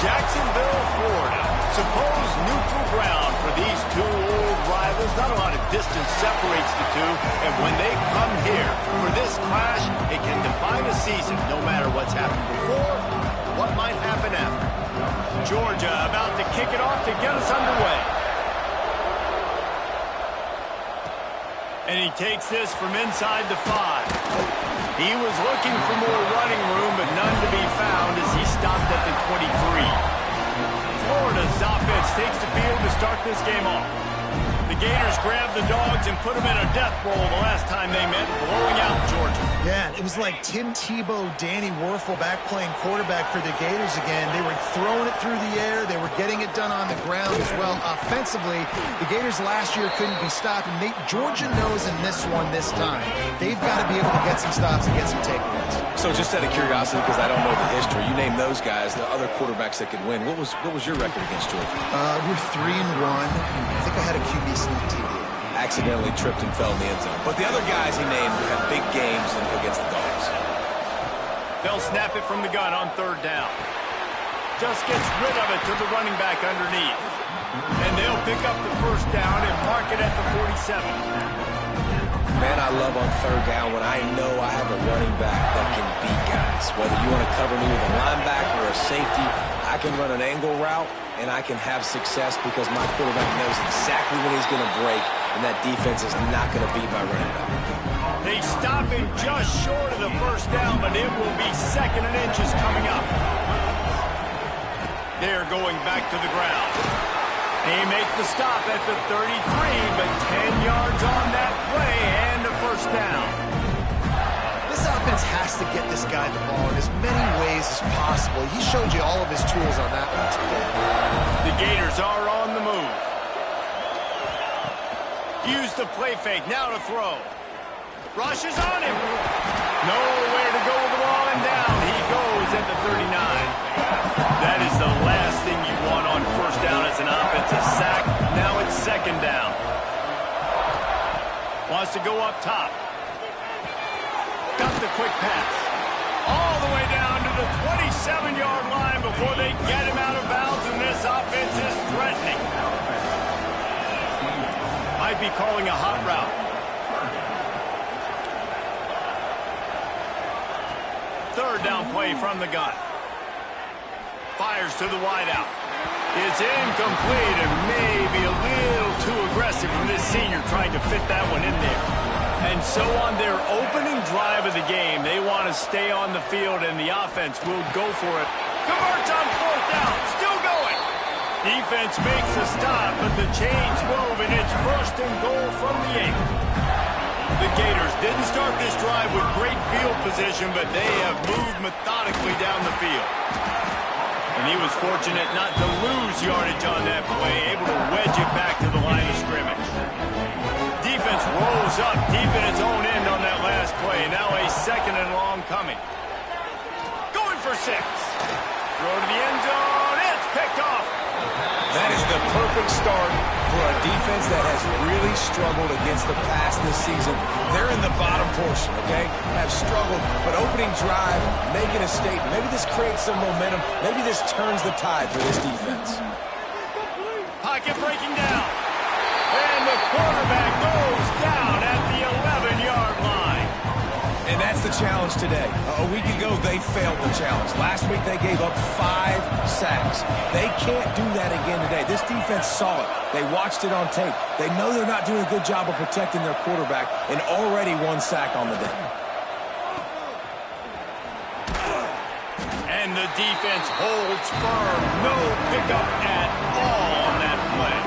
Jacksonville, Florida. Supposed neutral ground for these two old rivals. Not a lot of distance separates the two. And when they come here for this clash, it can define a season no matter what's happened before, what might happen after. Georgia about to kick it off to get us underway. And he takes this from inside the 5. He was looking for more running room, but none to be found as he stopped at the 23. Florida's offense takes the field to start this game off. The Gators grabbed the Dogs and put them in a death roll the last time they met, blowing out Georgia. Yeah, it was like Tim Tebow, Danny Werfel back playing quarterback for the Gators again. They were throwing it through the air. They were getting it done on the ground as well. Offensively, the Gators last year couldn't be stopped. And Georgia knows in this one this time, they've got to be able to get some stops and get some takeaways. So just out of curiosity, because I don't know the history, you name those guys, the other quarterbacks that could win. What was your record against Georgia? We're 3-1. I think I had a QB sneak TD. Accidentally tripped and fell in the end zone. But the other guys he named had big games against the Dogs. They'll snap it from the gun on 3rd down. Just gets rid of it to the running back underneath. And they'll pick up the 1st down and mark it at the 47. Man, I love on 3rd down when I know I have a running back that can beat guys. Whether you want to cover me with a linebacker or a safety, I can run an angle route and I can have success because my quarterback knows exactly when he's going to break, and that defense is not going to beat my running back. They stop him just short of the 1st down, but it will be 2nd and inches coming up. They're going back to the ground. They make the stop at the 33, but 10 yards on that play and a 1st down. This offense has to get this guy the ball in as many ways as possible. He showed you all of his tools on that one today. The Gators are on the move. Use the play fake, now to throw. Rush is on him. Nowhere to go with the ball, and down he goes at the 39. That is the last thing you want on 1st down as an offensive sack. Now it's 2nd down. Wants to go up top. Got the quick pass. All the way down to the 27-yard line before they get him out of bounds, and this offense is threatening. Might be calling a hot route. 3rd down play from the gun. Fires to the wideout. It's incomplete and maybe a little too aggressive from this senior trying to fit that one in there. And so on their opening drive of the game, they want to stay on the field and the offense will go for it. Converts on 4th down, still going. Defense makes a stop, but the chains move and it's 1st and goal from the 8. The Gators didn't start this drive with great field position, but they have moved methodically down the field. And he was fortunate not to lose yardage on that play, able to wedge it back to the line of scrimmage. Defense rolls up deep in its own end on that last play. Now a 2nd and long coming. Going for 6. Throw to the end zone. It's picked off. That is the perfect start for a defense that has really struggled against the pass this season. They're in the bottom portion, okay? Have struggled, but opening drive, making a statement. Maybe this creates some momentum. Maybe this turns the tide for this defense. Pocket breaking down. And the quarterback goes down at the 11-yard line. And that's the challenge today. A week ago, they failed the challenge. Last week, they gave up 5 sacks. They can't do that again today. This defense saw it. They watched it on tape. They know they're not doing a good job of protecting their quarterback, and already 1 sack on the day. And the defense holds firm. No pickup at all on that play.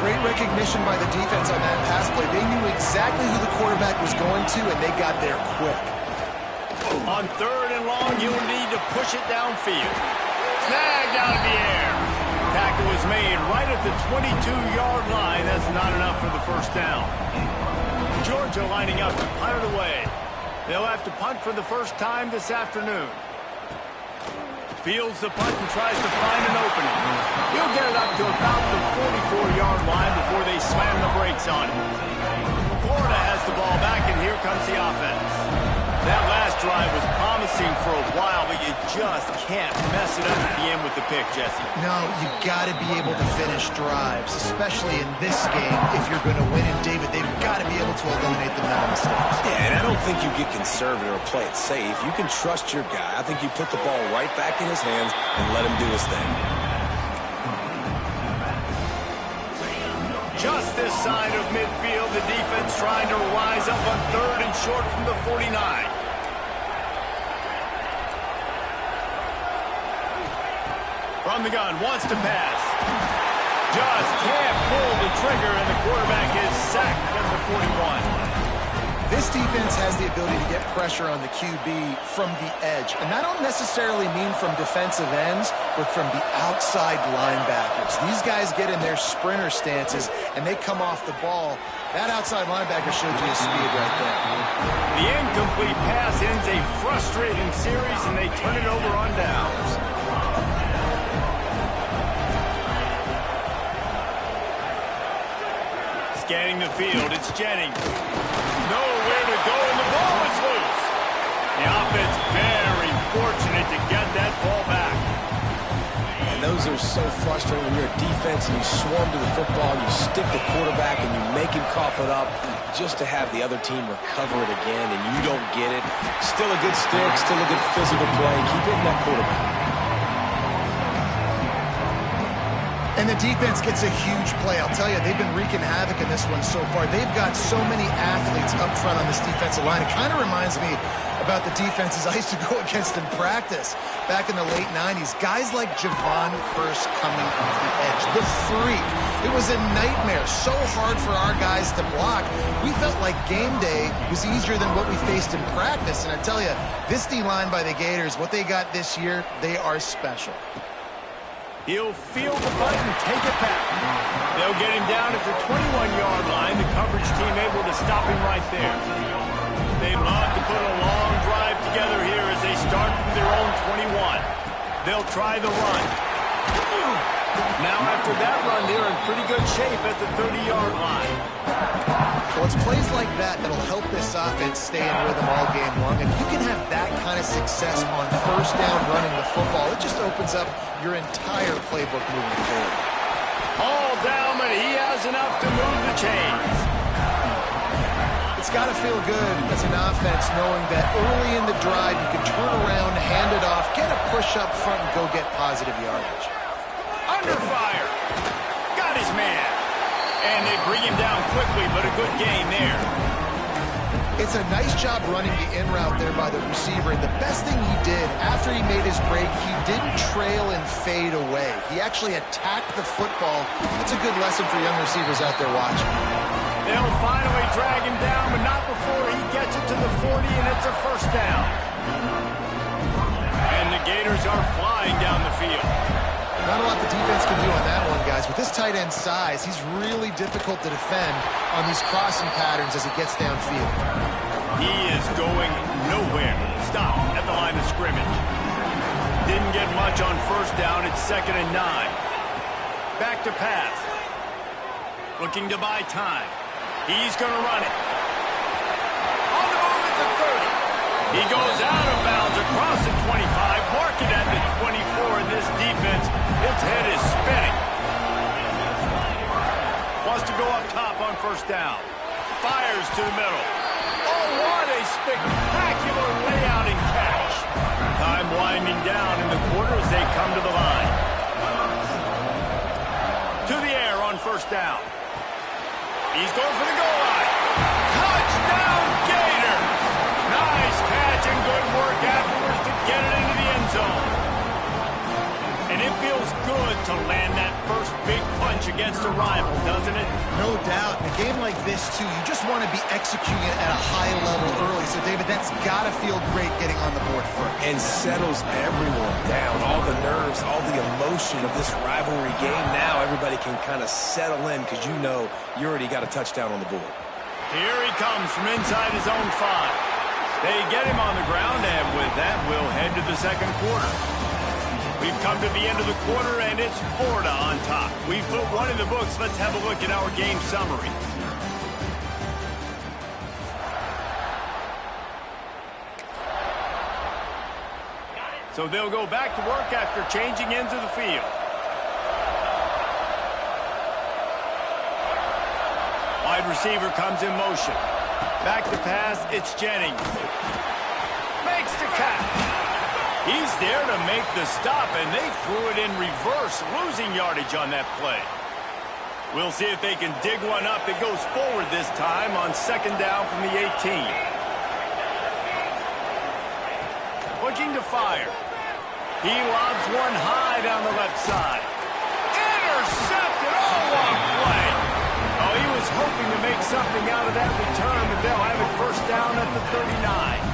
Great recognition by the defense on that pass play. They knew exactly who the quarterback was going to, and they got there quick. On 3rd and long, you'll need to push it downfield. Snagged out of the air. Tackle was made right at the 22-yard line. That's not enough for the 1st down. Georgia lining up to punt it away. They'll have to punt for the 1st time this afternoon. Fields the punt and tries to find an opening. He'll get it up to about the 44-yard line before they slam the brakes on it. Florida has the ball back, and here comes the offense. That last drive was promising. pressing for a while, but you just can't mess it up at the end with the pick, Jesse. No, you got to be able to finish drives, especially in this game. If you're going to win, and David, they've got to be able to eliminate the mental mistakes. Yeah, and I don't think you get conservative or play it safe. You can trust your guy. I think you put the ball right back in his hands and let him do his thing. Just this side of midfield, the defense trying to rise up on 3rd and short from the 49. From the gun, wants to pass. Just can't pull the trigger, and the quarterback is sacked at the 41. This defense has the ability to get pressure on the QB from the edge. And I don't necessarily mean from defensive ends, but from the outside linebackers. These guys get in their sprinter stances, and they come off the ball. That outside linebacker showed you his speed right there. The incomplete pass ends a frustrating series, and they turn it over on downs. Scanning the field, it's Jennings. Nowhere to go, and the ball is loose. The offense very fortunate to get that ball back. And those are so frustrating when you're a defense and you swarm to the football, you stick the quarterback, and you make him cough it up just to have the other team recover it again, and you don't get it. Still a good stick, still a good physical play. Keep hitting that quarterback. And the defense gets a huge play. I'll tell you, they've been wreaking havoc in this one so far. They've got so many athletes up front on this defensive line. It kind of reminds me about the defenses I used to go against in practice back in the late 90s. Guys like Javon Curse coming off the edge. The freak. It was a nightmare. So hard for our guys to block. We felt like game day was easier than what we faced in practice. And I tell you, this D-line by the Gators, what they got this year, they are special. He'll feel the button, take it back. They'll get him down at the 21-yard line. The coverage team able to stop him right there. They love to put a long drive together here as they start from their own 21. They'll try the run. Now after that run, they're in pretty good shape at the 30-yard line. Well, it's plays like that that'll help this offense stay in rhythm all game long. If you can have that kind of success on first down running the football, it just opens up your entire playbook moving forward. All down, but he has enough to move the chains. It's got to feel good as an offense knowing that early in the drive you can turn around, hand it off, get a push up front, and go get positive yardage. Under fire. Got his man. And they bring him down quickly, but a good gain there. It's a nice job running the in route there by the receiver. And the best thing he did after he made his break, he didn't trail and fade away. He actually attacked the football. That's a good lesson for young receivers out there watching. They'll finally drag him down, but not before he gets it to the 40, and it's a first down. And the Gators are flying down the field. Not a lot the defense can do on that one, guys. With this tight end size, he's really difficult to defend on these crossing patterns as he gets downfield. He is going nowhere. Stop at the line of scrimmage. Didn't get much on first down. It's 2nd and 9. Back to pass. Looking to buy time. He's going to run it. On the move at the 30. He goes out of bounds across the 25. Mark it at the 24 in this defense. Its head is spinning. Wants to go up top on first down. Fires to the middle. Oh, what a spectacular layout and catch. Time winding down in the quarter as they come to the line. To the air on first down. He's going for the goal line. Touchdown, Gator. Nice catch and good work afterwards to get it into the end zone. And it feels good to land that first big punch against a rival, doesn't it? No doubt. In a game like this, too, you just want to be executing it at a high level early. So, David, that's got to feel great getting on the board first. And settles everyone down. All the nerves, all the emotion of this rivalry game. Now everybody can kind of settle in because you know you already got a touchdown on the board. Here he comes from inside his own 5. They get him on the ground, and with that, we'll head to the second quarter. We've come to the end of the quarter, and it's Florida on top. We've put one in the books. Let's have a look at our game summary. So they'll go back to work after changing into the field. Wide receiver comes in motion. Back to pass, it's Jennings. Makes the catch. He's there to make the stop, and they threw it in reverse, losing yardage on that play. We'll see if they can dig one up that goes forward this time on second down from the 18. Looking to fire. He lobs one high down the left side. Intercepted! Oh, what play! Oh, he was hoping to make something out of that return, but they'll have it first down at the 39.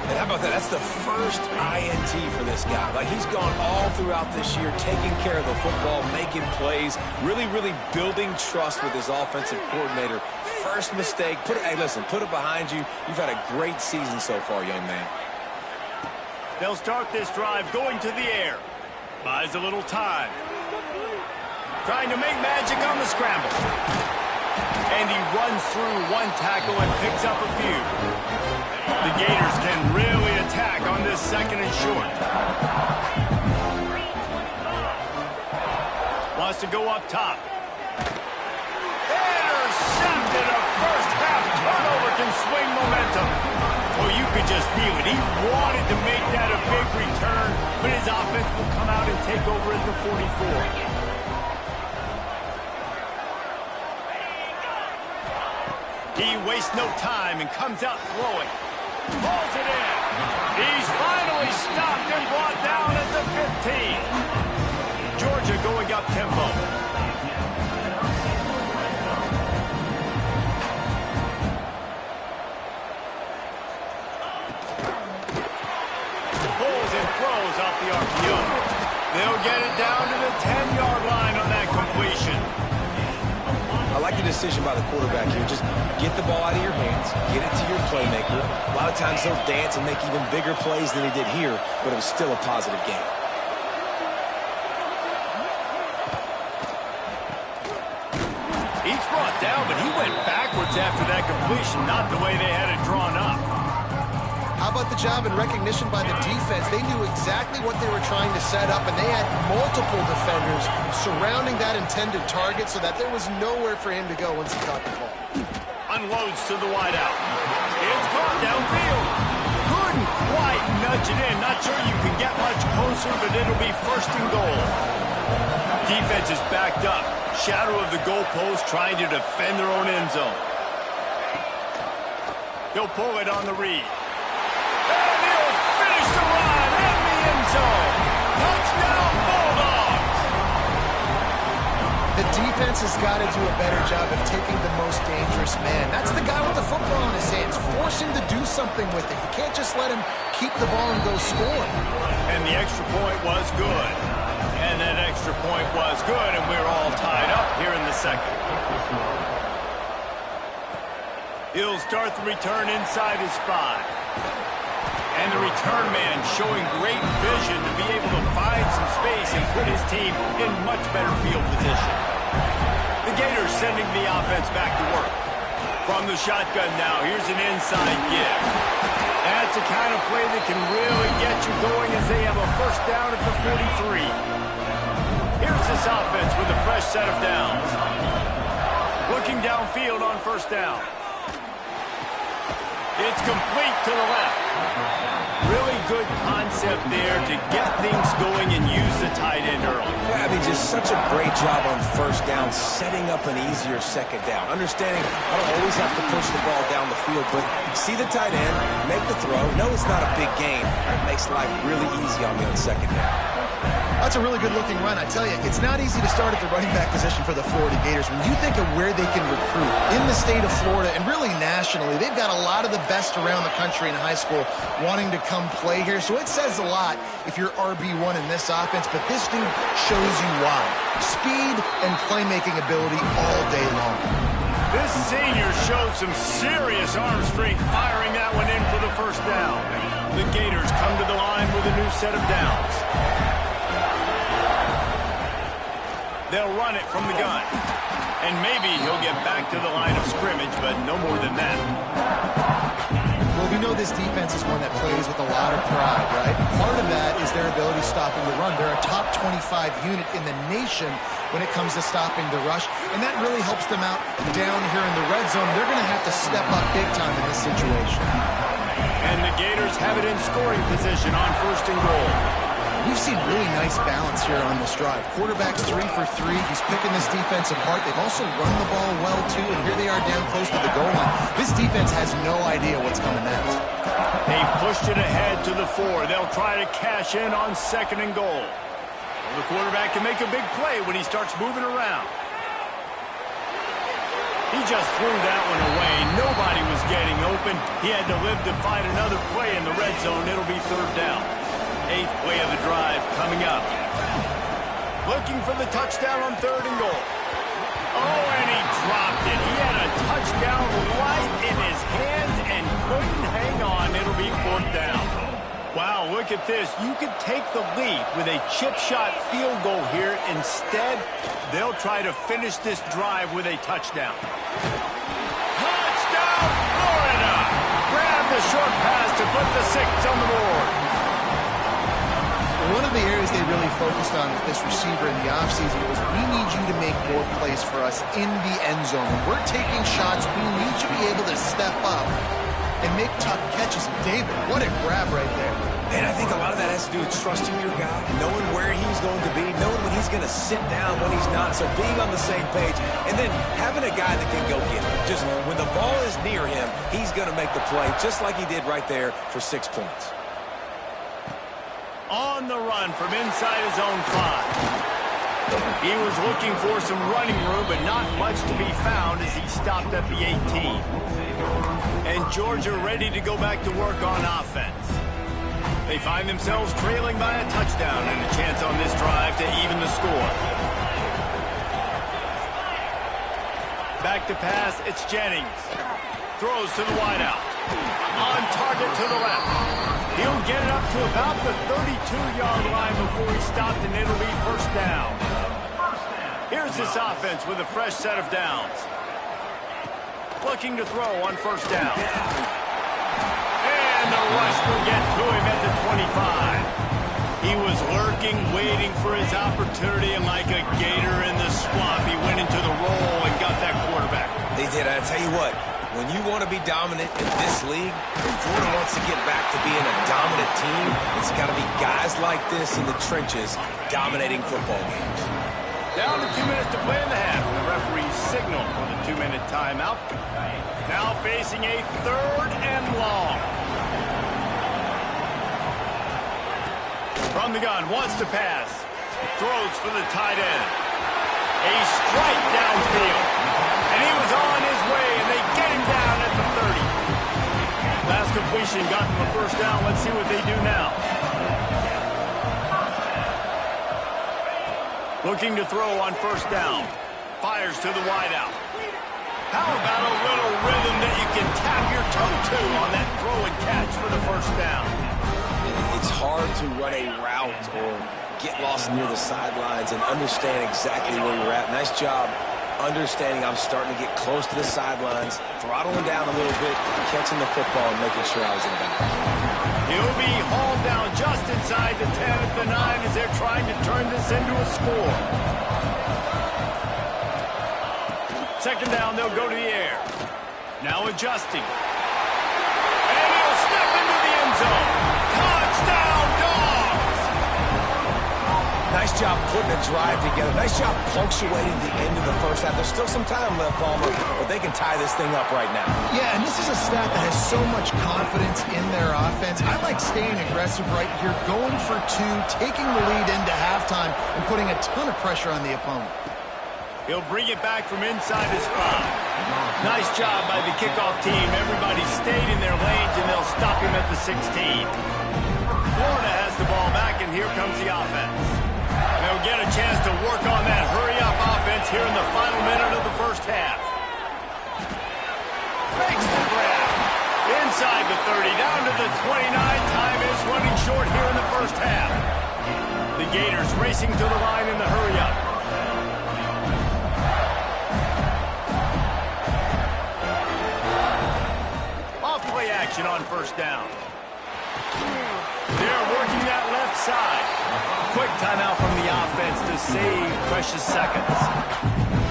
And how about that? That's the first INT for this guy. Like, he's gone all throughout this year, taking care of the football, making plays, really, really building trust with his offensive coordinator. First mistake. Hey, listen, put it behind you. You've had a great season so far, young man. They'll start this drive going to the air. Buys a little time. Trying to make magic on the scramble. And he runs through one tackle and picks up a few. The Gators can really attack on this second and short. Wants to go up top. Intercepted. A first half turnover can swing momentum. Oh, you could just feel it. He wanted to make that a big return, but his offense will come out and take over at the 44. He wastes no time and comes out throwing. Pulls it in. He's finally stopped and brought down at the 15. Georgia going up tempo. Pulls and throws off the RPO. They'll get it down to the 10-yard line on that completion. I like the decision by the quarterback here. Just get the ball out of your hands, get it to your playmaker. A lot of times he'll dance and make even bigger plays than he did here, but it was still a positive game. He's brought down, but he went backwards after that completion, not the way they had it drawn up. How about the job and recognition by the defense? They knew exactly what they were trying to set up, and they had multiple defenders surrounding that intended target so that there was nowhere for him to go once he caught the ball. Unloads to the wideout. It's caught downfield. Couldn't quite nudge it in. Not sure you can get much closer, but it'll be first and goal. Defense is backed up. Shadow of the goalpost trying to defend their own end zone. They'll pull it on the read. And he'll finish the run in the end zone. Touchdown, Bulldogs! The defense has got to do a better job of taking the most dangerous man. That's the guy with the football in his hands. Force him to do something with it. You can't just let him keep the ball and go score. And the extra point was good. And that extra point was good, and we're all tied up here in the second. He'll start the return inside his 5. And the return man showing great vision to be able to find some space and put his team in much better field position. The Gators sending the offense back to work. From the shotgun now, here's an inside give. That's the kind of play that can really get you going as they have a first down at the 43. Here's this offense with a fresh set of downs. Looking downfield on first down. It's complete to the left. Really good concept there to get things going and use the tight end early. Yeah, I mean, just such a great job on first down, setting up an easier second down. Understanding I don't always have to push the ball down the field, but see the tight end, make the throw. No, it's not a big gain. That makes life really easy on me on second down. That's a really good-looking run. I tell you, it's not easy to start at the running back position for the Florida Gators. When you think of where they can recruit in the state of Florida and really nationally, they've got a lot of the best around the country in high school wanting to come play here. So it says a lot if you're RB1 in this offense, but this dude shows you why. Speed and playmaking ability all day long. This senior showed some serious arm strength firing that one in for the first down. The Gators come to the line with a new set of downs. They'll run it from the gun. And maybe he'll get back to the line of scrimmage, but no more than that. Well, we know this defense is one that plays with a lot of pride, right? Part of that is their ability stopping the run. They're a top 25 unit in the nation when it comes to stopping the rush, and that really helps them out down here in the red zone. They're going to have to step up big time in this situation. And the Gators have it in scoring position on 1st and goal. We've seen really nice balance here on this drive. Quarterback's 3 for 3. He's picking this defense apart. They've also run the ball well, too, and here they are down close to the goal line. This defense has no idea what's coming next. They've pushed it ahead to the 4. They'll try to cash in on 2nd and goal. The quarterback can make a big play when he starts moving around. He just threw that one away. Nobody was getting open. He had to live to find another play in the red zone. It'll be 3rd down. 8th play of the drive coming up. Looking for the touchdown on 3rd and goal. Oh, and he dropped it. He had a touchdown right in his hands and couldn't hang on. It'll be 4th down. Wow, look at this. You could take the lead with a chip shot field goal here. Instead, they'll try to finish this drive with a touchdown. Touchdown, Florida! Grab the short pass to put the 6 on the board. One of the areas they really focused on with this receiver in the offseason was we need you to make more plays for us in the end zone. When we're taking shots, we need you to be able to step up and make tough catches. David, what a grab right there. And I think a lot of that has to do with trusting your guy, knowing where he's going to be, knowing when he's going to sit down, when he's not, so being on the same page, and then having a guy that can go get it. Just when the ball is near him, he's going to make the play, just like he did right there for 6 points. On the run from inside his own 5. He was looking for some running room, but not much to be found as he stopped at the 18. And Georgia ready to go back to work on offense. They find themselves trailing by a touchdown and a chance on this drive to even the score. Back to pass, it's Jennings. Throws to the wideout. On target to the left. He'll get it up to about the 32-yard line before he stopped, and it'll be 1st down. Here's this offense with a fresh set of downs. Looking to throw on 1st down. And the rush will get to him at the 25. He was lurking, waiting for his opportunity, and like a gator in the swamp, he went into the roll and got that quarterback. They did. I tell you what, when you want to be dominant in this league, if Florida wants to get back to being a dominant team, it's got to be guys like this in the trenches dominating football games. Down to 2 minutes to play in the half. The referee signaled for the 2-minute timeout. Now facing a 3rd and long. From the gun, wants to pass. Throws for the tight end. A strike downfield. And he was on his way, and they get him down at the 30. Last completion got them a 1st down. Let's see what they do now. Looking to throw on 1st down. Fires to the wideout. How about a little rhythm that you can tap your toe to on that throw and catch for the 1st down? It's hard to run a route or get lost near the sidelines and understand exactly where you're at. Nice job understanding I'm starting to get close to the sidelines, throttling down a little bit, catching the football and making sure I was in bounds. He'll be hauled down just inside the 10 at the 9 as they're trying to turn this into a score. 2nd down, they'll go to the air. Now adjusting. And he'll step into the end zone. Touchdown, Dogs! Nice job putting a drive together. Nice job punctuating the end of the 1st half. There's still some time left, Palmer, but they can tie this thing up right now. Yeah, and this is a staff that has so much confidence in their offense. I like staying aggressive right here, going for 2, taking the lead into halftime, and putting a ton of pressure on the opponent. He'll bring it back from inside his 5. Nice job by the kickoff team. Everybody stayed in their lanes, and they'll stop him at the 16. Florida has the ball back, and here comes the offense. They'll get a chance to work on that hurry-up offense here in the final minute of the 1st half. Makes the grab. Inside the 30, down to the 29. Time is running short here in the 1st half. The Gators racing to the line in the hurry-up. Action on 1st first down. They're working that left side. Quick timeout from the offense to save precious seconds.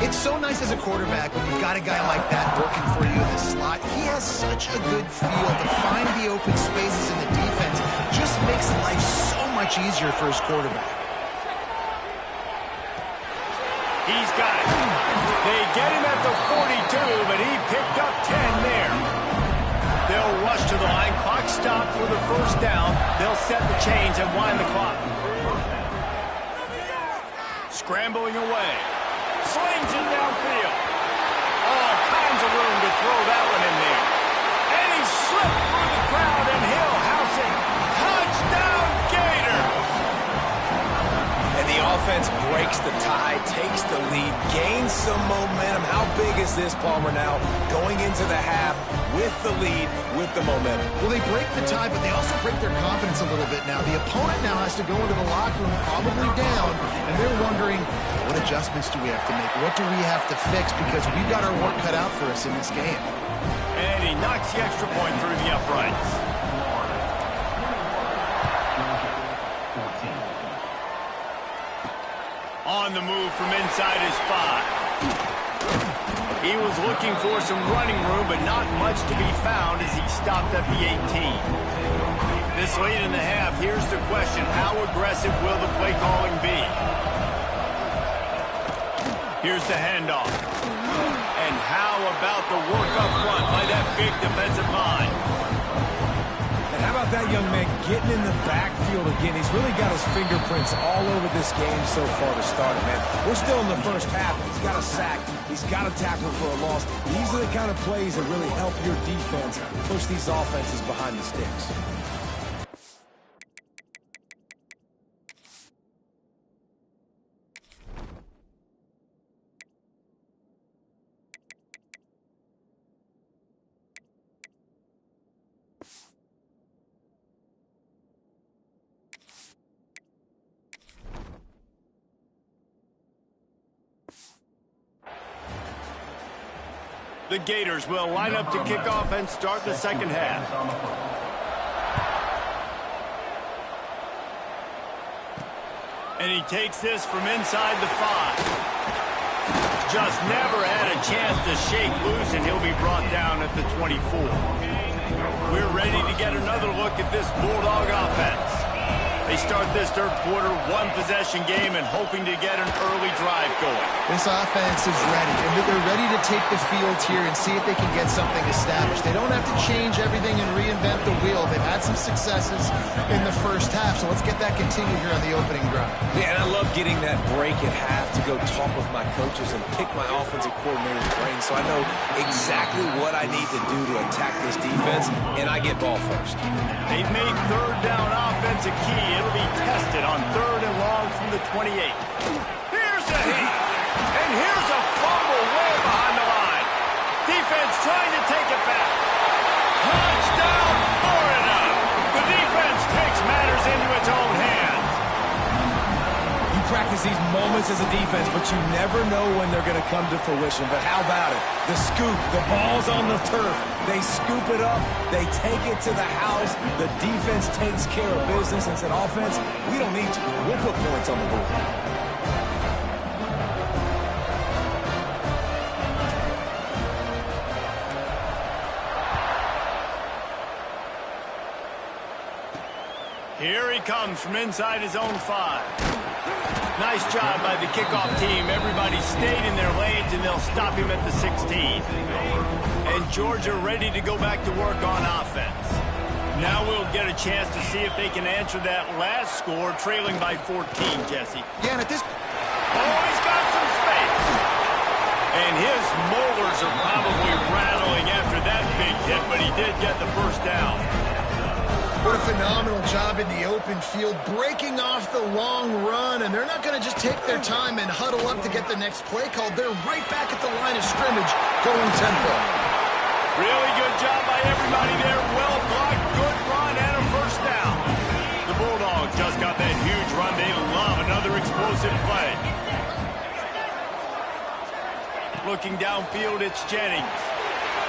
It's so nice as a quarterback when you've got a guy like that working for you in the slot. He has such a good feel to find the open spaces in the defense. Just makes life so much easier for his quarterback. He's got it. They get him at the 42, but he picked up 10 there. They'll rush to the line. Clock stopped for the first down. They'll set the chains and wind the clock. Scrambling away. Slings it downfield. All kinds of room to throw that one in there. And he slipped through the crowd, and he'll house it. Touchdown, Gator! And the offense breaks the tie, takes the lead, gains some momentum. How big is this, Palmer, now? Going into the half with the lead, with the momentum. Well, they break the tie, but they also break their confidence a little bit now. The opponent now has to go into the locker room probably down, and they're wondering, what adjustments do we have to make? What do we have to fix? Because we've got our work cut out for us in this game. And he knocks the extra point through the uprights. On the move from inside his 5. He was looking for some running room, but not much to be found as he stopped at the 18. This late in the half, here's the question. How aggressive will the play calling be? Here's the handoff. And how about the work up front by that big defensive line? And how about that young man getting in the backfield again? He's really got his fingerprints all over this game so far to start it, man. We're still in the first half. He's got a sack. He's got a tackle for a loss. These are the kind of plays that really help your defense push these offenses behind the sticks. The Gators will line up to kick off and start the second half. And he takes this from inside the 5. Just never had a chance to shake loose, and he'll be brought down at the 24. We're ready to get another look at this Bulldog offense. They start this third quarter, one-possession game, and hoping to get an early drive going. This offense is ready, and they're ready to take the field here and see if they can get something established. They don't have to change everything and reinvent the wheel. They've had some successes in the first half, so let's get that continued here on the opening drive. Yeah, and I love getting that break at half to go talk with my coaches and pick my offensive coordinator's brain so I know exactly what I need to do to attack this defense, and I get ball first. They've made third down offense a key. It'll be tested on 3rd and long from the 28. Here's a hit. And here's a fumble way behind the line. Defense trying to take it back. Touchdown, Florida. The defense takes matters into its own hands. You practice these moments as a defense, but you never know when they're going to come to fruition. But how about it? The scoop, the ball's on the turf. They scoop it up. They take it to the house. The defense takes care of business and said, offense, we don't need you. We'll put points on the board. Here he comes from inside his own 5. Nice job by the kickoff team. Everybody stayed in their lanes, and they'll stop him at the 16. And Georgia ready to go back to work on offense. Now we'll get a chance to see if they can answer that last score, trailing by 14, Jesse. Yeah, and at this... Oh, he's got some space. And his molars are probably rattling after that big hit, but he did get the first down. What a phenomenal job in the open field, breaking off the long run, and they're not going to just take their time and huddle up to get the next play called. They're right back at the line of scrimmage, going tempo. Really good job by everybody there. Well blocked, good run, and a first down. The Bulldogs just got that huge run. They love another explosive play. Looking downfield, it's Jennings.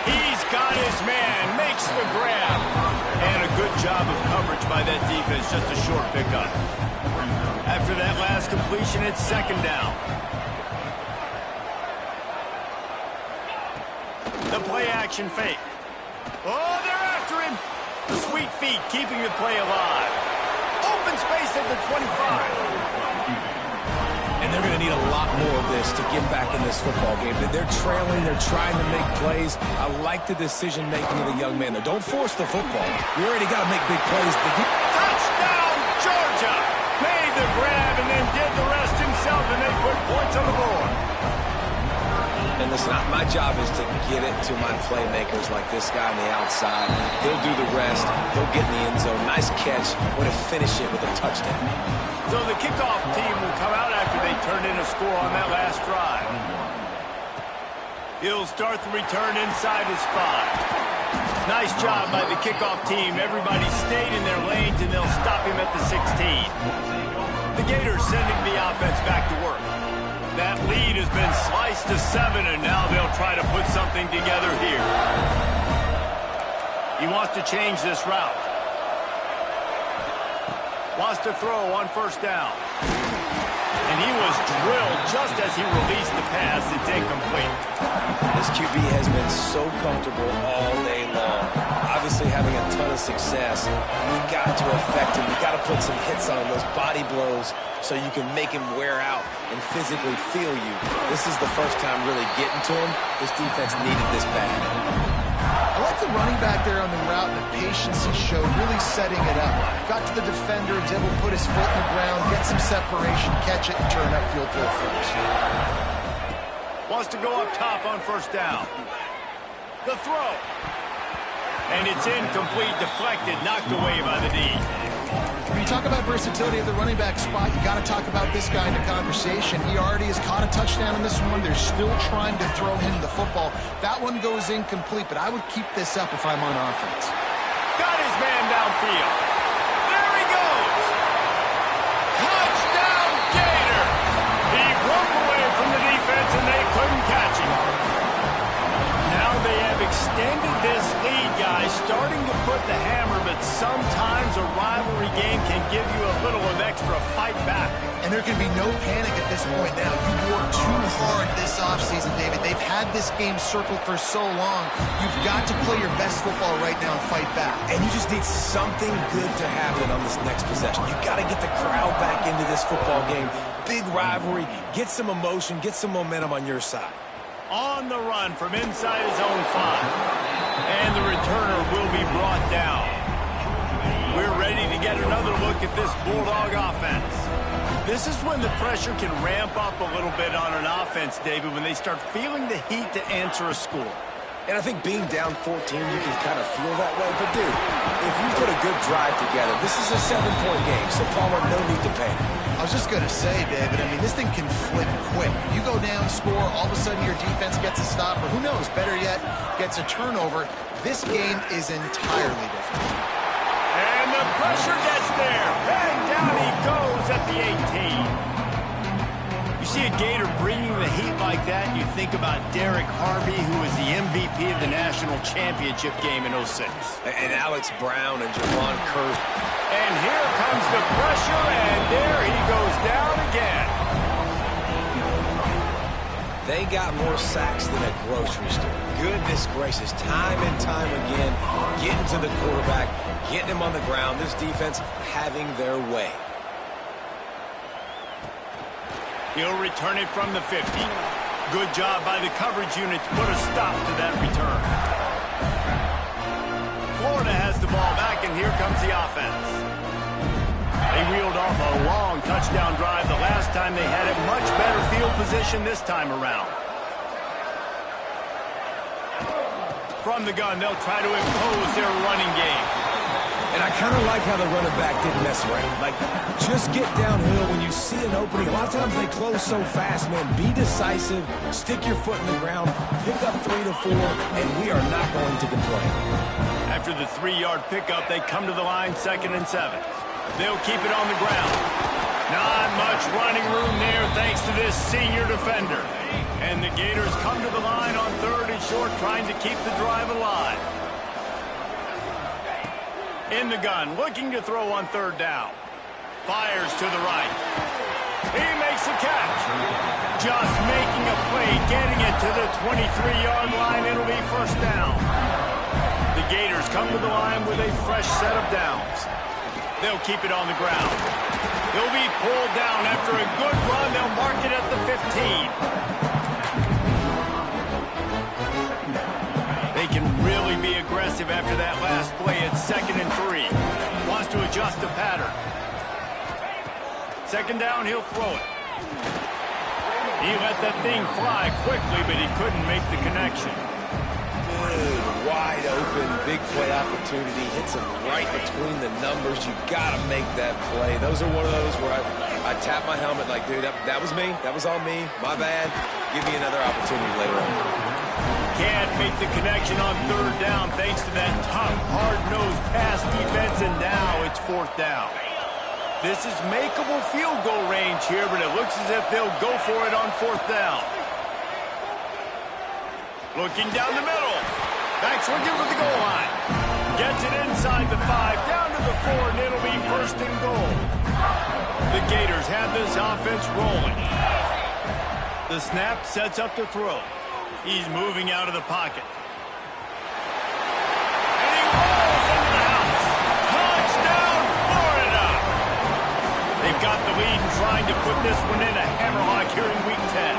He's got his man, makes the grab. And a good job of coverage by that defense, just a short pickup. After that last completion, it's second down. The play action fake. Oh, they're after him. The sweet feet keeping the play alive. Open space at the 25. And they're going to need a lot more of this to get back in this football game. They're trailing. They're trying to make plays. I like the decision-making of the young man. Don't force the football. You already got to make big plays. Touchdown, Georgia! Made the grab and then did the rest himself, and they put points on the board. And listen, my job is to get it to my playmakers like this guy on the outside. He'll do the rest. He'll get in the end zone. Nice catch. Way to finish it with a touchdown. So the kickoff team will come out after they turn in a score on that last drive. He'll start the return inside his 5. Nice job by the kickoff team. Everybody stayed in their lanes, and they'll stop him at the 16. The Gators sending the offense back to work. That lead has been sliced to 7, and now they'll try to put something together here. He wants to change this route. Wants to throw on first down. And he was drilled just as he released the pass. It's incomplete. This QB has been so comfortable all day long. Obviously having a ton of success. You've got to affect him. You've got to put some hits on him, those body blows, so you can make him wear out and physically feel you. This is the first time really getting to him. This defense needed this bad. I like the running back there on the route and the patience he showed, really setting it up. Got to the defender, was able to put his foot in the ground, get some separation, catch it, and turn upfield for a first. Wants to go up top on first down. The throw. And it's incomplete, deflected, knocked away by the D. When you talk about versatility of the running back spot, you got to talk about this guy in the conversation. He already has caught a touchdown in this one. They're still trying to throw him the football. That one goes incomplete, but I would keep this up if I'm on offense. Got his man downfield. There he goes. Touchdown, Gator. He broke away from the defense, and they couldn't catch him. Now they have extended this lead, guys, starting to put the hammer, but sometimes a rivalry game can give you a little of extra fight back. And there can be no panic at this point now. You've worked too hard this offseason, David. They've had this game circled for so long. You've got to play your best football right now and fight back. And you just need something good to happen on this next possession. You've got to get the crowd back into this football game. Big rivalry. Get some emotion. Get some momentum on your side. On the run from inside his own 5. And the returner will be brought down. We're ready to get another look at this Bulldog offense. This is when the pressure can ramp up a little bit on an offense, David, when they start feeling the heat to answer a score. And I think being down 14, you can kind of feel that way. But, dude, if you put a good drive together, this is a 7-point game, so Palmer, no need to panic. I was just going to say, David, I mean, this thing can flip quick. You go down, score, all of a sudden your defense gets a stop, or who knows, better yet, gets a turnover. This game is entirely different. And the pressure gets there. And down he goes at the 18. You see a Gator bringing the heat like that, you think about Derek Harvey, who was the MVP of the national championship game in 06. And Alex Brown and Javon Curse. And here comes the pressure, and there he goes down again. They got more sacks than a grocery store. Goodness gracious, time and time again, getting to the quarterback, getting him on the ground. This defense having their way. He'll return it from the 50. Good job by the coverage unit to put a stop to that return. Florida has the ball back, and here comes the offense. They reeled off a long touchdown drive the last time they had it. Much better field position this time around. From the gun, they'll try to impose their running game. And I kind of like how the running back didn't mess around. Like, just get downhill when you see an opening. A lot of times they close so fast, man. Be decisive, stick your foot in the ground, pick up 3 to 4, and we are not going to complain. After the 3-yard pickup, they come to the line 2nd and 7. They'll keep it on the ground. Not much running room there thanks to this senior defender. And the Gators come to the line on 3rd and short, trying to keep the drive alive. In the gun, looking to throw on 3rd down. Fires to the right. He makes a catch. Just making a play, getting it to the 23-yard line. It'll be 1st down. The Gators come to the line with a fresh set of downs. They'll keep it on the ground. They'll be pulled down after a good run. They'll mark it at the 15. They can really be aggressive after that last play. It's 2nd and 3. Wants to adjust the pattern. 2nd down, he'll throw it. He let that thing fly quickly, but he couldn't make the connection. Good, wide open, big play opportunity. Hits him right between the numbers. You got to make that play. Those are one of those where I tap my helmet like, dude, that was me. That was all me. My bad. Give me another opportunity later on. Can't make the connection on 3rd down thanks to that tough, hard-nosed pass defense, and now it's 4th down. This is makeable field goal range here, but it looks as if they'll go for it on 4th down. Looking down the middle. Back's looking for the goal line. Gets it inside the 5, down to the 4, and it'll be 1st and goal. The Gators have this offense rolling. The snap sets up the throw. He's moving out of the pocket. And he rolls into the house. Touchdown, Florida! They've got the lead and trying to put this one in a hammerlock here in Week 10.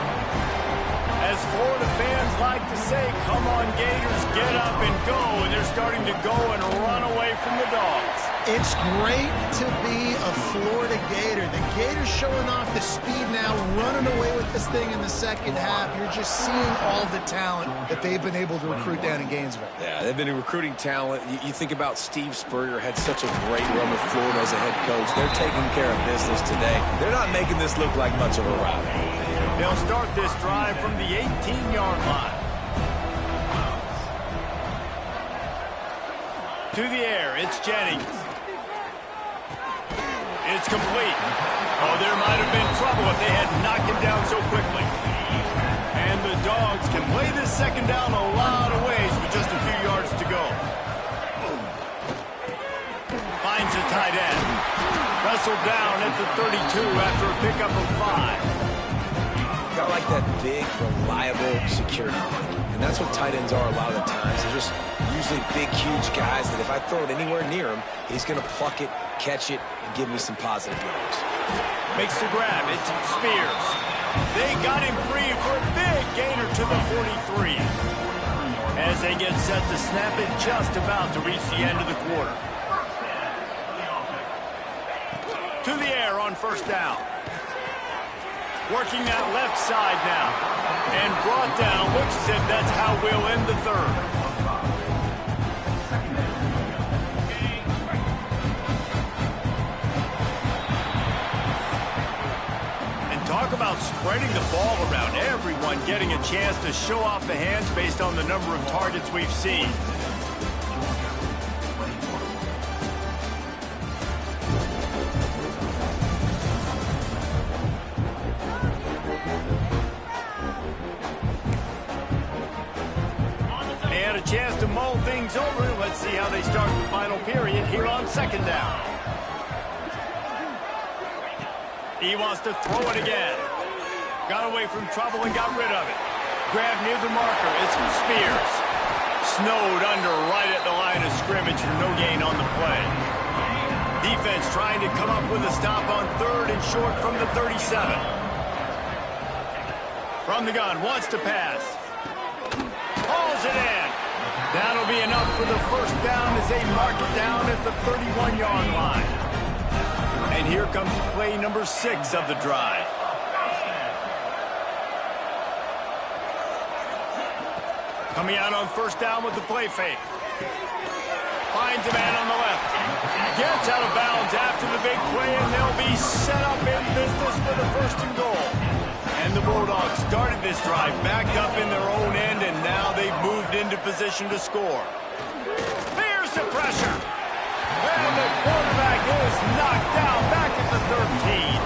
As Florida fans like to say, come on, Gators, get up and go. And they're starting to go and run away from the Dogs. It's great to be a Florida Gator. The Gators showing off the speed now, running away with this thing in the 2nd half. You're just seeing all the talent that they've been able to recruit down in Gainesville. Yeah, they've been recruiting talent. You think about Steve Spurrier, had such a great run with Florida as a head coach. They're taking care of business today. They're not making this look like much of a rout. They'll start this drive from the 18-yard line. To the air, it's Jennings. It's complete. Oh, there might have been trouble if they had knocked him down so quickly. And the Dogs can play this 2nd down a lot of ways with just a few yards to go. Finds a tight end. Wrestled down at the 32 after a pickup of 5. Got like that big, reliable security blanket. And that's what tight ends are a lot of the times. They're just usually big, huge guys that if I throw it anywhere near him, he's going to pluck it, catch it, and give me some positive yards. Makes the grab. It's Spears. They got him free for a big gainer to the 43. As they get set to snap it, just about to reach the end of the quarter. To the air on 1st down. Working that left side now. And brought down. Looks as if that's how we'll end the 3rd. And talk about spreading the ball around. Everyone getting a chance to show off the hands based on the number of targets we've seen. Chance to mull things over. Let's see how they start the final period here on 2nd down. He wants to throw it again. Got away from trouble and got rid of it. Grab near the marker. It's Spears. Snowed under right at the line of scrimmage for no gain on the play. Defense trying to come up with a stop on 3rd and short from the 37. From the gun, wants to pass. Hauls it in. That'll be enough for the 1st down as they mark it down at the 31-yard line. And here comes play number 6 of the drive. Coming out on 1st down with the play fake. Finds a man on the left. Gets out of bounds after the big play, and they'll be set up in business for the 1st and goal. And the Bulldogs started this drive backed up in their own end, and now they've moved into position to score. There's the pressure. And the quarterback is knocked down back at the 13.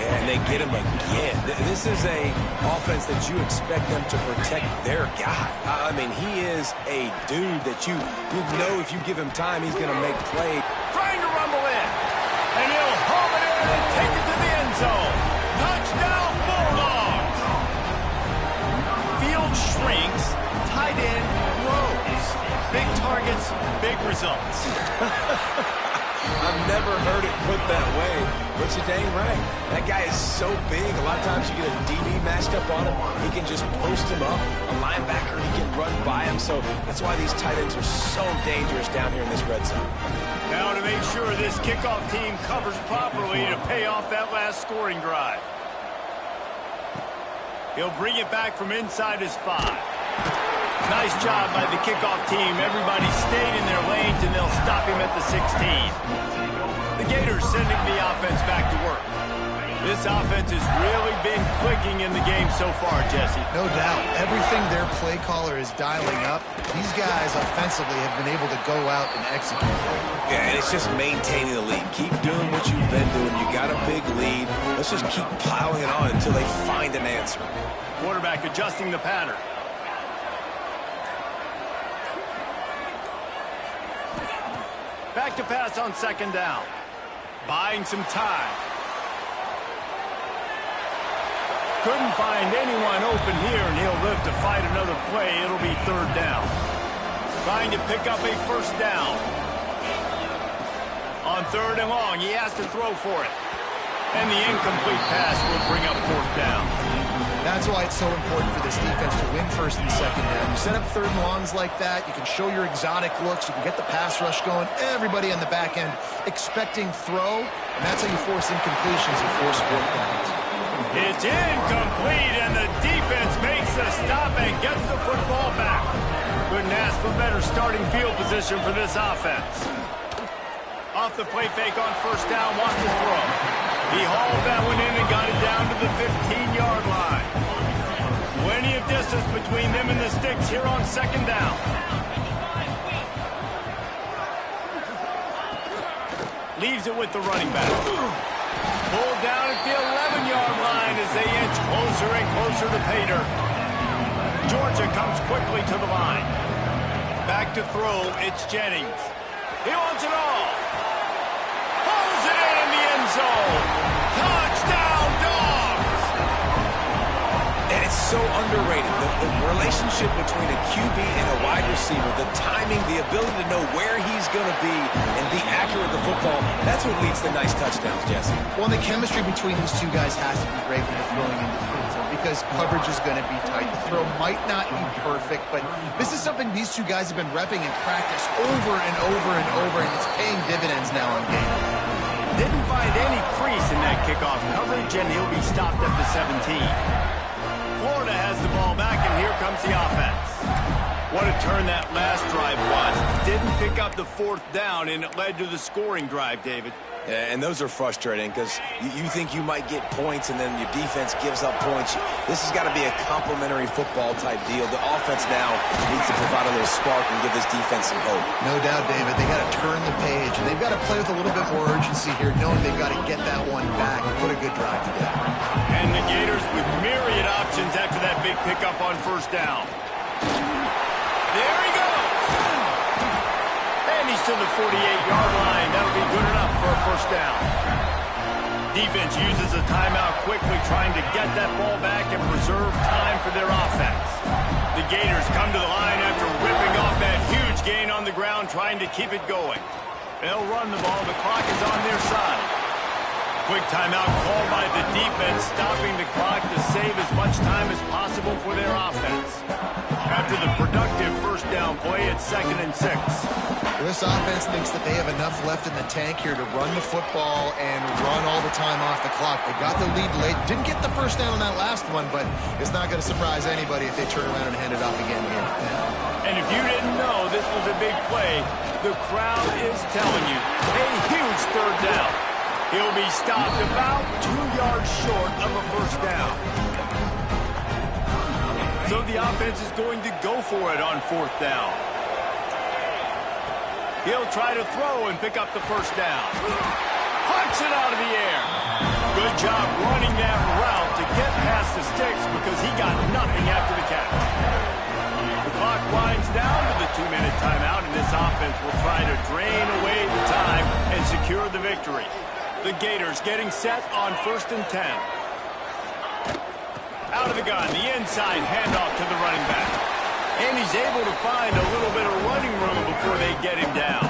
Yeah, And they get him again. This is a offense that you expect them to protect their guy. I mean, he is a dude that you know if you give him time, he's going to make play. Trying to rumble in. And he'll home it in and take it to the end zone. Touchdown, Bulldogs. Field shrinks. Tight end grows. Big targets, big results. I've never heard it put that way, but you're dang right. That guy is so big. A lot of times you get a DB matched up on him. He can just post him up. A linebacker, he can run by him. So that's why these tight ends are so dangerous down here in this red zone. Now to make sure this kickoff team covers properly to pay off that last scoring drive. He'll bring it back from inside his 5. Nice job by the kickoff team. Everybody stayed in their lanes, and they'll stop him at the 16. The Gators sending the offense back to work. This offense has really been clicking in the game so far, Jesse. No doubt. Everything their play caller is dialing up, these guys offensively have been able to go out and execute. Yeah, and it's just maintaining the lead. Keep doing what you've been doing. You got a big lead. Let's just keep piling it on until they find an answer. Quarterback adjusting the pattern. Back to pass on second down. Buying some time. Couldn't find anyone open here, and he'll live to fight another play. It'll be third down. Trying to pick up a first down. On third and long, he has to throw for it. And the incomplete pass will bring up fourth down. That's why it's so important for this defense to win first and second down. You set up third and longs like that, you can show your exotic looks, you can get the pass rush going, everybody on the back end expecting throw, and that's how you force incompletions and force fourth downs. It's incomplete, and the defense makes a stop and gets the football back. Couldn't ask for better starting field position for this offense. Off the play fake on first down, wants to throw. He hauled that one in and got it down to the 15-yard line. Plenty of distance between them and the sticks here on second down. Leaves it with the running back. Pulled down at the 11-yard line as they inch closer and closer to pay dirt. Georgia comes quickly to the line. Back to throw, it's Jennings. He wants it all. Pulls it in the end zone. Touchdown, Dogs! And it's so underrated. The relationship between a QB and a wide receiver, the timing, the ability to know where he's going to be and be accurate with the football, that's what leads to nice touchdowns, Jesse. Well, the chemistry between these two guys has to be great when you're throwing into the end zone because coverage is going to be tight. The throw might not be perfect, but this is something these two guys have been repping in practice over and over and over, and it's paying dividends now on game. Didn't find any crease in that kickoff coverage, and he'll be stopped at the 17. Florida has the ball back, and here comes the offense. What a turn that last drive was. Didn't pick up the fourth down, and it led to the scoring drive, David. Yeah, and those are frustrating because you think you might get points and then your defense gives up points. This has got to be a complementary football type deal. The offense now needs to provide a little spark and give this defense some hope. No doubt, David. They got to turn the page, and they've got to play with a little bit more urgency here, knowing they've got to get that one back and put a good drive together. And the Gators with myriad options after that big pickup on first down. There he goes. And he's to the 48-yard line. That'll be good enough for a first down. Defense uses a timeout quickly, trying to get that ball back and preserve time for their offense. The Gators come to the line after ripping off that huge gain on the ground, trying to keep it going. They'll run the ball. The clock is on their side. Quick timeout called by the defense, stopping the clock to save as much time as possible for their offense. After the productive first down play, it's 2nd and 6. This offense thinks that they have enough left in the tank here to run the football and run all the time off the clock. They got the lead late. Didn't get the first down on that last one, but it's not going to surprise anybody if they turn around and hand it off again here. And if you didn't know this was a big play, the crowd is telling you a huge third down. He'll be stopped about 2 yards short of a first down. So the offense is going to go for it on fourth down. He'll try to throw and pick up the first down. Punch it out of the air. Good job running that route to get past the sticks because he got nothing after the catch. The clock winds down to the 2-minute timeout, and this offense will try to drain away the time and secure the victory. The Gators getting set on 1st and 10. Out of the gun, the inside handoff to the running back. And he's able to find a little bit of running room before they get him down.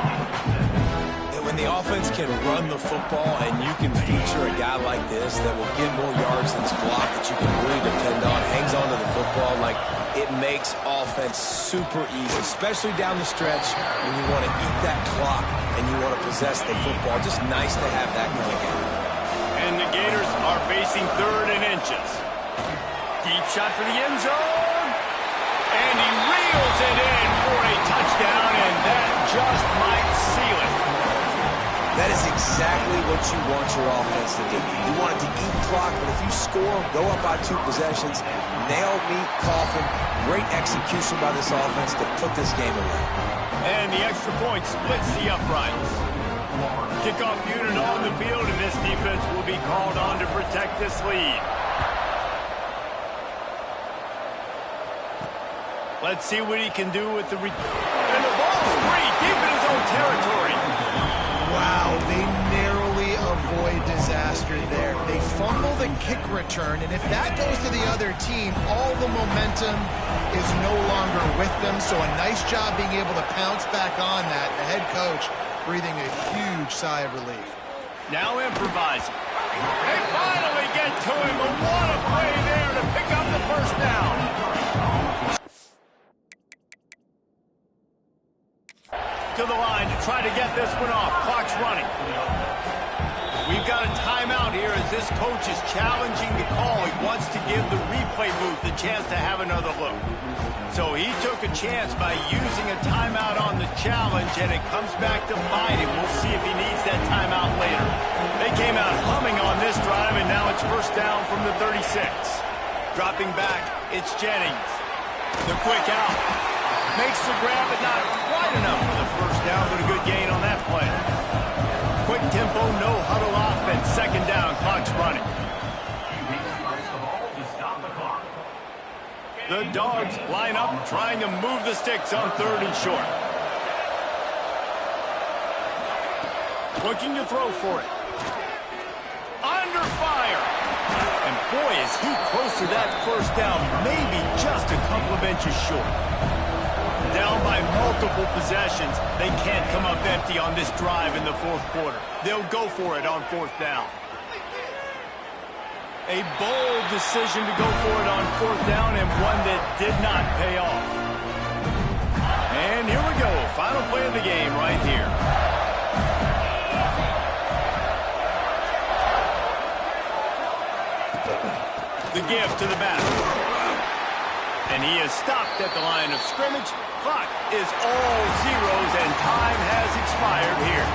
When the offense can run the football and you can feature a guy like this that will get more yards than his block that you can really depend on, hangs on to the football, like it makes offense super easy, especially down the stretch when you want to eat that clock and you want to possess the football. Just nice to have that kind of game. And the Gators are facing 3rd and inches. Deep shot for the end zone. And he reels it in for a touchdown, and that just might seal it. That is exactly what you want your offense to do. You want it to eat clock, but if you score, go up by 2 possessions, nail meat, coffin, great execution by this offense to put this game away. And the extra point splits the uprights. Kickoff unit on the field, and this defense will be called on to protect this lead. Let's see what he can do with the... And the ball's free, deep in his own territory. Wow, they narrowly avoid disaster there. They fumble the kick return, and if that goes to the other team, all the momentum is no longer with them. So a nice job being able to pounce back on that. The head coach breathing a huge sigh of relief. Now improvising. They finally get to him, but what a play there to pick up the 1st down. To the line to try to get this one off. Clock's running. We've got a timeout here as this coach is challenging the call. He wants to give the replay booth the chance to have another look. So he took a chance by using a timeout on the challenge, and it comes back to bite him. We'll see if he needs that timeout later. They came out humming on this drive, and now it's 1st down from the 36. Dropping back, it's Jennings. The quick out. Makes the grab, but not quite enough for the 1st down, but a good gain on that play. Quick tempo, no huddle offense. 2nd down, clock's running. The Dogs line up, trying to move the sticks on 3rd and short. Looking to throw for it. Under fire. And boy, is he close to that 1st down, maybe just a couple of inches short. Down by multiple possessions. They can't come up empty on this drive in the 4th quarter. They'll go for it on 4th down. A bold decision to go for it on 4th down, and one that did not pay off. And here we go. Final play of the game right here. The give to the back. And he is stopped at the line of scrimmage. Clock is all zeros, and time has expired here.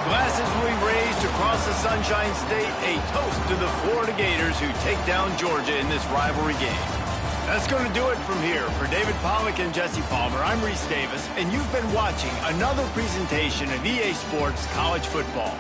Glasses will be raised across the Sunshine State, a toast to the Florida Gators who take down Georgia in this rivalry game. That's going to do it from here. For David Pollack and Jesse Palmer, I'm Reese Davis, and you've been watching another presentation of EA Sports College Football.